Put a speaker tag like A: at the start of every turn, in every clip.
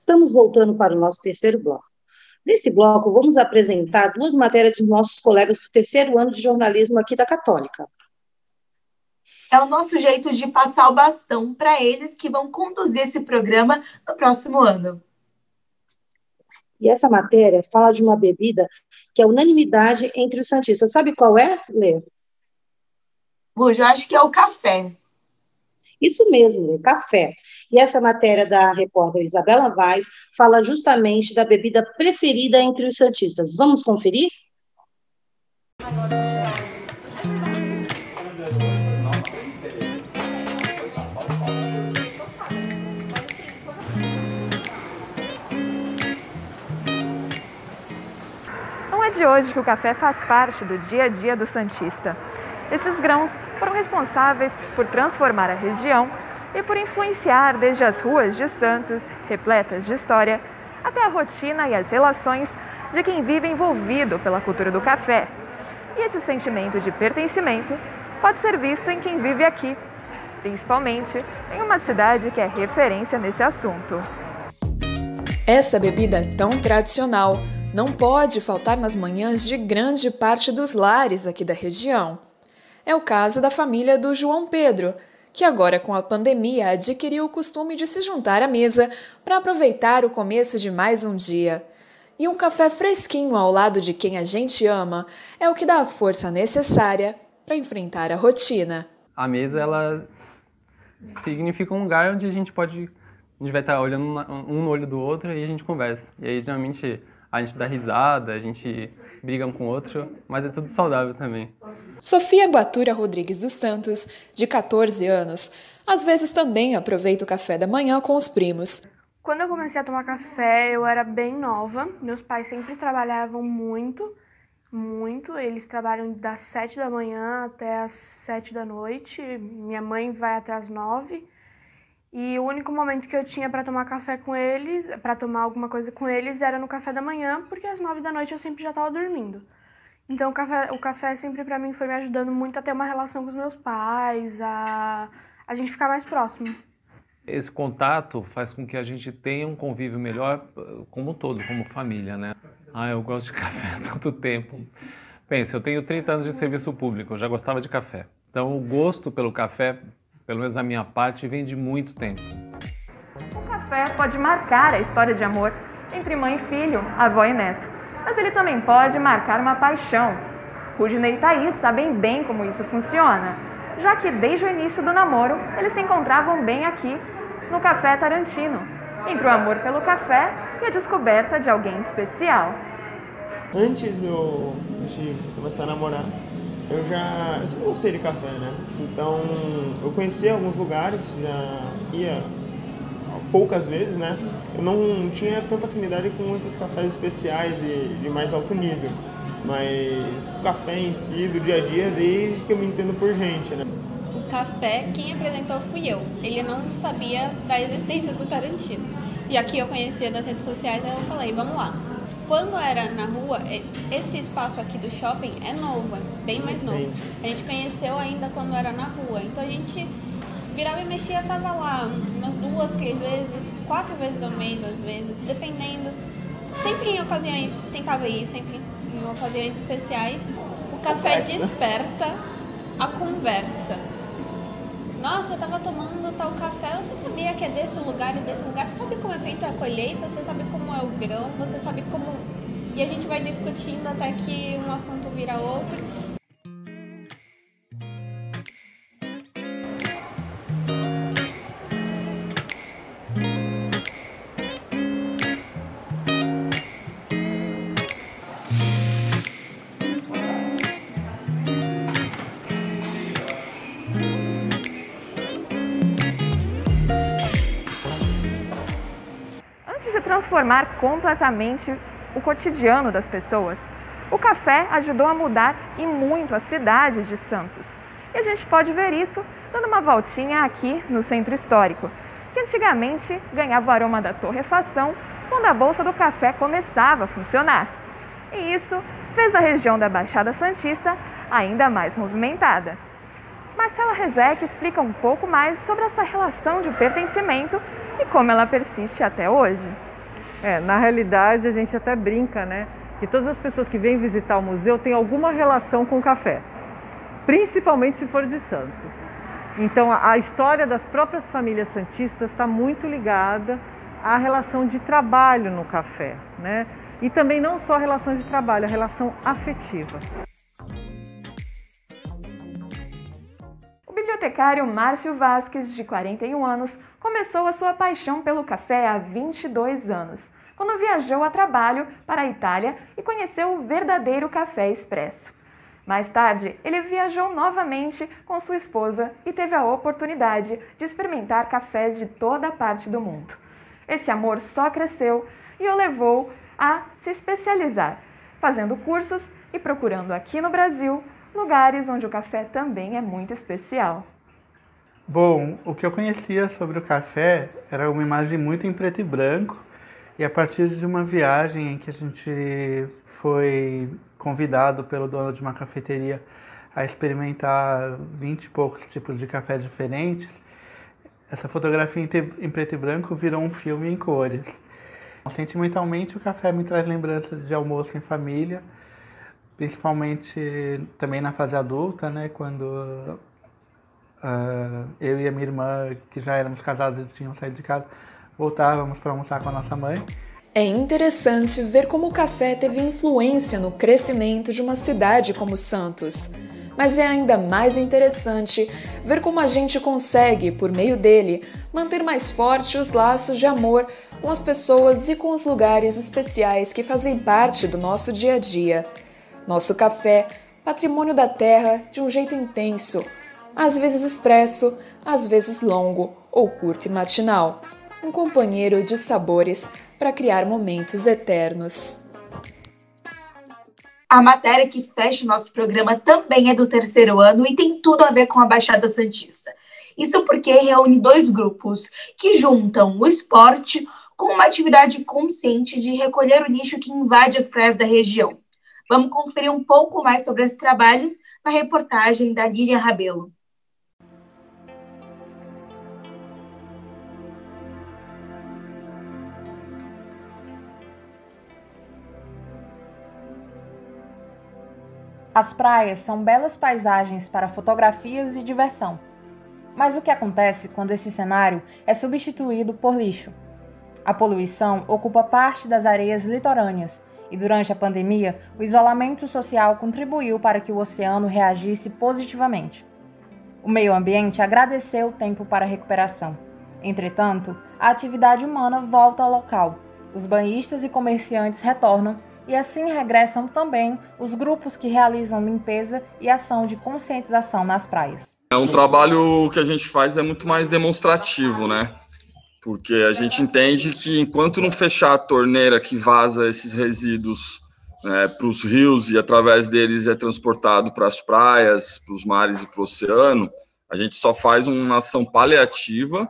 A: Estamos voltando para o nosso terceiro bloco. Nesse bloco, vamos apresentar duas matérias dos nossos colegas do terceiro ano de jornalismo aqui da Católica.
B: É o nosso jeito de passar o bastão para eles que vão conduzir esse programa no próximo ano.
A: E essa matéria fala de uma bebida que é unanimidade entre os santistas. Sabe qual é, Lê?
B: Lu, eu acho que é o café.
A: Isso mesmo, Lê, café. E essa matéria da repórter Isabela Vaz fala justamente da bebida preferida entre os santistas. Vamos conferir?
C: Não é de hoje que o café faz parte do dia a dia do santista. Esses grãos foram responsáveis por transformar a região e por influenciar desde as ruas de Santos, repletas de história, até a rotina e as relações de quem vive envolvido pela cultura do café. E esse sentimento de pertencimento pode ser visto em quem vive aqui, principalmente em uma cidade que é referência nesse assunto.
D: Essa bebida tão tradicional não pode faltar nas manhãs de grande parte dos lares aqui da região. É o caso da família do João Pedro, que agora com a pandemia adquiriu o costume de se juntar à mesa para aproveitar o começo de mais um dia. E um café fresquinho ao lado de quem a gente ama é o que dá a força necessária para enfrentar a rotina.
E: A mesa, ela significa um lugar onde a gente vai estar olhando um no olho do outro e a gente conversa. E aí, geralmente, a gente dá risada, a gente briga um com o outro, mas é tudo saudável também.
D: Sofia Guatura Rodrigues dos Santos, de 14 anos, às vezes também aproveita o café da manhã com os primos.
F: Quando eu comecei a tomar café, eu era bem nova. Meus pais sempre trabalhavam muito. Eles trabalham das 7 da manhã até as 7 da noite. Minha mãe vai até as 9. E o único momento que eu tinha para tomar café com eles, para tomar alguma coisa com eles, era no café da manhã, porque às 9 da noite eu sempre já estava dormindo. Então o café sempre para mim foi me ajudando muito a ter uma relação com os meus pais, a gente ficar mais próximo.
G: Esse contato faz com que a gente tenha um convívio melhor como um todo, como família, né? Eu gosto de café há tanto tempo. Pensa, eu tenho 30 anos de serviço público, eu já gostava de café. Então o gosto pelo café, pelo menos da minha parte, vem de muito tempo.
C: O café pode marcar a história de amor entre mãe e filho, avó e neto. Mas ele também pode marcar uma paixão. Rudney e Thaís sabem bem como isso funciona, já que desde o início do namoro, eles se encontravam bem aqui, no Café Tarantino, entre o amor pelo café e a descoberta de alguém especial.
H: Antes de começar a namorar, eu sempre gostei de café, né? Então, eu conhecia alguns lugares, já ia poucas vezes, né? Eu não tinha tanta afinidade com esses cafés especiais e de mais alto nível. Mas o café em si, do dia a dia, desde que eu me entendo por gente, né?
I: O café, quem apresentou fui eu. Ele não sabia da existência do Tarantino. E aqui eu conhecia das redes sociais, aí eu falei, vamos lá. Quando era na rua, esse espaço aqui do shopping é novo, é bem mais novo. A gente conheceu ainda quando era na rua. Então a gente virava e mexia, tava lá umas 2, 3 vezes, 4 vezes ao mês, às vezes, dependendo. Sempre em ocasiões, tentava ir, sempre em ocasiões especiais. O café desperta a conversa. Nossa, eu tava tomando tal café, você sabia que é desse lugar e desse lugar? Você sabe como é feita a colheita? Você sabe como é o grão? Você sabe como... E a gente vai discutindo até que um assunto vira outro.
C: Transformar completamente o cotidiano das pessoas, o café ajudou a mudar e muito a cidade de Santos. E a gente pode ver isso dando uma voltinha aqui no centro histórico, que antigamente ganhava o aroma da torrefação quando a Bolsa do Café começava a funcionar. E isso fez a região da Baixada Santista ainda mais movimentada. Marcela Rezec explica um pouco mais sobre essa relação de pertencimento e como ela persiste até hoje.
J: Na realidade, a gente até brinca, né? Que todas as pessoas que vêm visitar o museu têm alguma relação com o café, principalmente se for de Santos. Então, a história das próprias famílias santistas está muito ligada à relação de trabalho no café, né? E também não só a relação de trabalho, a relação afetiva.
C: O bibliotecário Márcio Vasques, de 41 anos, começou a sua paixão pelo café há 22 anos, quando viajou a trabalho para a Itália e conheceu o verdadeiro café expresso. Mais tarde, ele viajou novamente com sua esposa e teve a oportunidade de experimentar cafés de toda a parte do mundo. Esse amor só cresceu e o levou a se especializar, fazendo cursos e procurando aqui no Brasil lugares onde o café também é muito especial.
K: Bom, o que eu conhecia sobre o café era uma imagem muito em preto e branco, e a partir de uma viagem em que a gente foi convidado pelo dono de uma cafeteria a experimentar 20 e poucos tipos de café diferentes, essa fotografia em preto e branco virou um filme em cores. Sentimentalmente, o café me traz lembranças de almoço em família, principalmente também na fase adulta, né, quando eu e a minha irmã, que já éramos casados e tinham saído de casa, voltávamos para almoçar com a nossa mãe.
D: É interessante ver como o café teve influência no crescimento de uma cidade como Santos. Mas é ainda mais interessante ver como a gente consegue, por meio dele, manter mais forte os laços de amor com as pessoas e com os lugares especiais que fazem parte do nosso dia a dia. Nosso café, patrimônio da terra de um jeito intenso, às vezes expresso, às vezes longo ou curto e matinal. Um companheiro de sabores para criar momentos eternos.
B: A matéria que fecha o nosso programa também é do terceiro ano e tem tudo a ver com a Baixada Santista. Isso porque reúne dois grupos que juntam o esporte com uma atividade consciente de recolher o lixo que invade as praias da região. Vamos conferir um pouco mais sobre esse trabalho na reportagem da Lilian Rabelo.
L: As praias são belas paisagens para fotografias e diversão. Mas o que acontece quando esse cenário é substituído por lixo? A poluição ocupa parte das areias litorâneas e durante a pandemia, o isolamento social contribuiu para que o oceano reagisse positivamente. O meio ambiente agradeceu o tempo para a recuperação. Entretanto, a atividade humana volta ao local. Os banhistas e comerciantes retornam e assim regressam também os grupos que realizam limpeza e ação de conscientização nas praias.
M: Um trabalho que a gente faz é muito mais demonstrativo, né? Porque a gente entende que enquanto não fechar a torneira que vaza esses resíduos para os rios e através deles é transportado para as praias, para os mares e para o oceano, a gente só faz uma ação paliativa,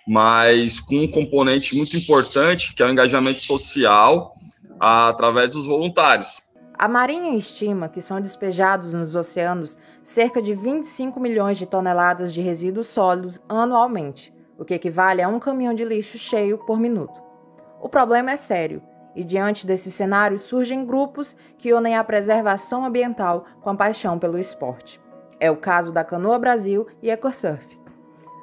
M: mas com um componente muito importante, que é o engajamento social, através dos voluntários.
L: A Marinha estima que são despejados nos oceanos cerca de 25 milhões de toneladas de resíduos sólidos anualmente, o que equivale a um caminhão de lixo cheio por minuto. O problema é sério, e diante desse cenário surgem grupos que unem a preservação ambiental com a paixão pelo esporte. É o caso da Canoa Brasil e EcoSurf.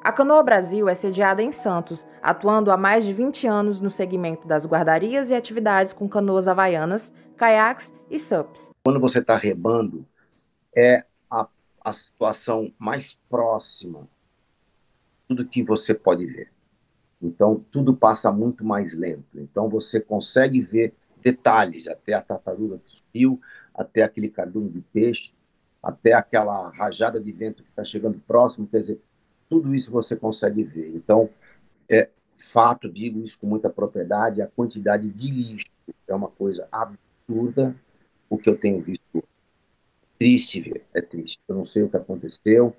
L: A Canoa Brasil é sediada em Santos, atuando há mais de 20 anos no segmento das guardarias e atividades com canoas havaianas, caiaques e SUPs.
N: Quando você está remando, é a situação mais próxima, tudo que você pode ver. Então, tudo passa muito mais lento. Então, você consegue ver detalhes, até a tartaruga que subiu, até aquele cardume de peixe, até aquela rajada de vento que está chegando próximo, quer dizer, tudo isso você consegue ver. Então, é fato, digo isso com muita propriedade, a quantidade de lixo é uma coisa absurda, o que eu tenho visto. Triste ver, é triste. Eu não sei o que aconteceu,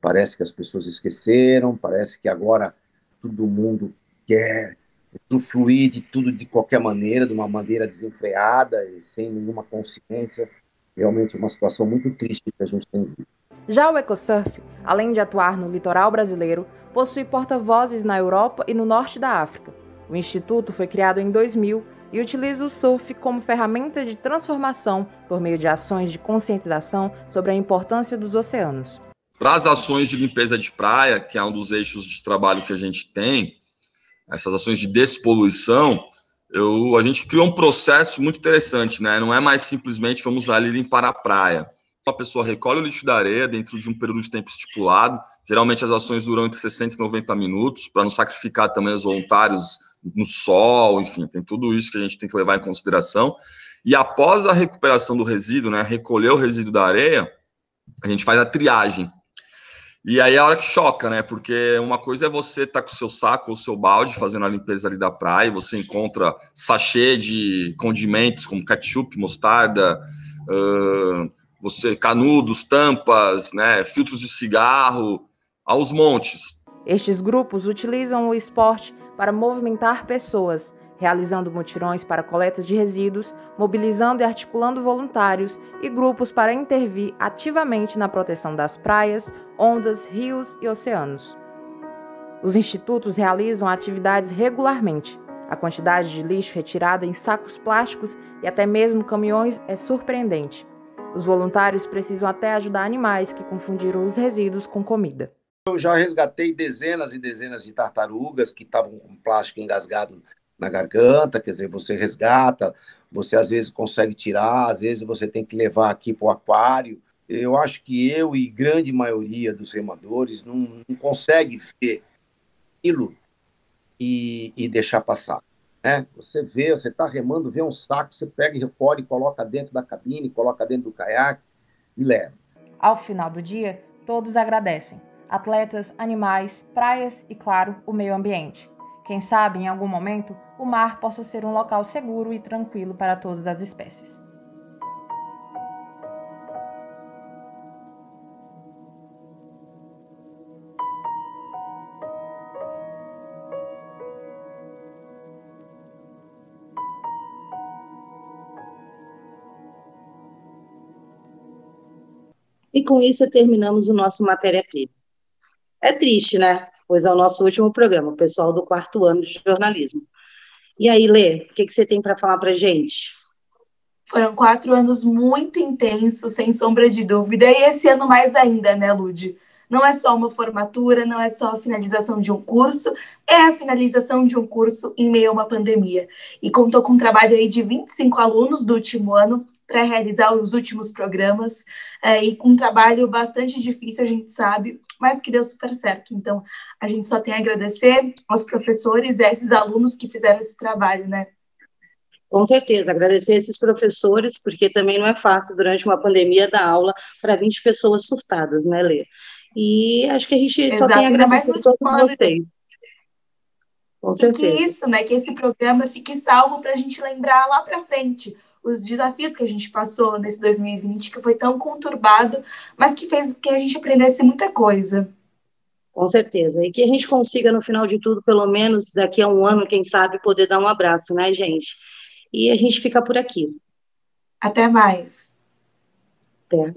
N: parece que as pessoas esqueceram, parece que agora todo mundo quer usufruir de tudo de qualquer maneira, de uma maneira desenfreada e sem nenhuma consciência. Realmente é uma situação muito triste que a gente tem visto.
L: Já o EcoSurf, além de atuar no litoral brasileiro, possui porta-vozes na Europa e no norte da África. O Instituto foi criado em 2000 e utiliza o surf como ferramenta de transformação por meio de ações de conscientização sobre a importância dos oceanos.
M: Para as ações de limpeza de praia, que é um dos eixos de trabalho que a gente tem, essas ações de despoluição, a gente criou um processo muito interessante, né? Não é mais simplesmente vamos ali limpar a praia. A pessoa recolhe o lixo da areia dentro de um período de tempo estipulado. Geralmente as ações duram entre 60 e 90 minutos, para não sacrificar também os voluntários no sol, enfim, tem tudo isso que a gente tem que levar em consideração. E após a recuperação do resíduo, né, recolher o resíduo da areia, a gente faz a triagem. E aí é a hora que choca, né? Porque uma coisa é você estar com o seu saco ou o seu balde fazendo a limpeza ali da praia, e você encontra sachê de condimentos como ketchup, mostarda, canudos, tampas, né, filtros de cigarro, aos montes.
L: Estes grupos utilizam o esporte para movimentar pessoas, realizando mutirões para coleta de resíduos, mobilizando e articulando voluntários e grupos para intervir ativamente na proteção das praias, ondas, rios e oceanos. Os institutos realizam atividades regularmente. A quantidade de lixo retirada em sacos plásticos e até mesmo caminhões é surpreendente. Os voluntários precisam até ajudar animais que confundiram os resíduos com comida.
N: Eu já resgatei dezenas e dezenas de tartarugas que estavam com plástico engasgado na garganta, quer dizer, você resgata, você às vezes consegue tirar, às vezes você tem que levar aqui para o aquário. Eu acho que eu e grande maioria dos remadores não consegue ver aquilo e deixar passar. Né? Você vê, você está remando, vê um saco, você pega e recolhe, coloca dentro da cabine, coloca dentro do caiaque e leva.
L: Ao final do dia, todos agradecem. Atletas, animais, praias e, claro, o meio ambiente. Quem sabe, em algum momento, o mar possa ser um local seguro e tranquilo para todas as espécies.
A: E com isso terminamos o nosso Matéria-Prima. É triste, né? Pois é o nosso último programa, o pessoal do 4º ano de jornalismo. E aí, Lê, o que você tem para falar para a gente?
B: Foram 4 anos muito intensos, sem sombra de dúvida, e esse ano mais ainda, né, Lud? Não é só uma formatura, não é só a finalização de um curso, é a finalização de um curso em meio a uma pandemia. E contou com um trabalho aí de 25 alunos do último ano para realizar os últimos programas, e com um trabalho bastante difícil, a gente sabe, mas que deu super certo. Então, a gente só tem a agradecer aos professores e a esses alunos que fizeram esse trabalho, né?
A: Com certeza, agradecer a esses professores, porque também não é fácil durante uma pandemia dar aula para 20 pessoas surtadas, né, Lê? E acho que a gente só tem a agradecer a todos vocês. Com certeza.
B: E que isso, né, que esse programa fique salvo para a gente lembrar lá para frente os desafios que a gente passou nesse 2020, que foi tão conturbado, mas que fez que a gente aprendesse muita coisa.
A: Com certeza. E que a gente consiga, no final de tudo, pelo menos daqui a um ano, quem sabe, poder dar um abraço, né, gente? E a gente fica por aqui.
B: Até mais.
A: Até.